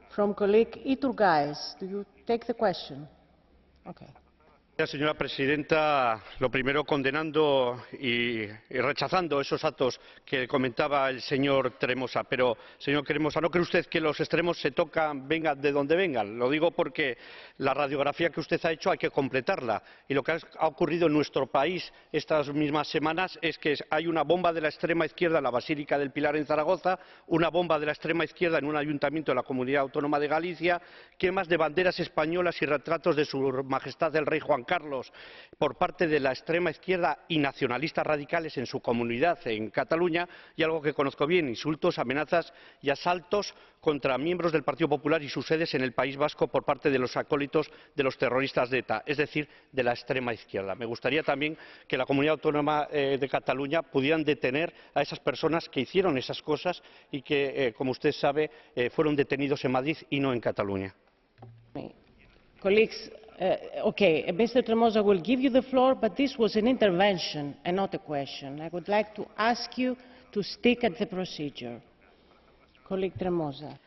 From colleague Iturgaiz. Do you take the question? Okay. Señora presidenta, lo primero condenando y rechazando esos actos que comentaba el señor Tremosa. Pero, señor Tremosa, ¿no cree usted que los extremos se tocan, vengan de donde vengan? Lo digo porque la radiografía que usted ha hecho hay que completarla. Y lo que ha ocurrido en nuestro país estas mismas semanas es que hay una bomba de la extrema izquierda en la Basílica del Pilar en Zaragoza, una bomba de la extrema izquierda en un ayuntamiento de la Comunidad Autónoma de Galicia, quemas de banderas españolas y retratos de Su Majestad el Rey Juan Carlos por parte de la extrema izquierda y nacionalistas radicales en su comunidad en Cataluña, y algo que conozco bien, insultos, amenazas y asaltos contra miembros del Partido Popular y sus sedes en el País Vasco por parte de los acólitos de los terroristas de ETA, es decir, de la extrema izquierda. Me gustaría también que la Comunidad Autónoma de Cataluña pudieran detener a esas personas que hicieron esas cosas y que, como usted sabe, fueron detenidos en Madrid y no en Cataluña. Colleagues, okay, Mr. Tremosa will give you the floor, but this was an intervention and not a question. I would like to ask you to stick at the procedure. Colleague Tremosa.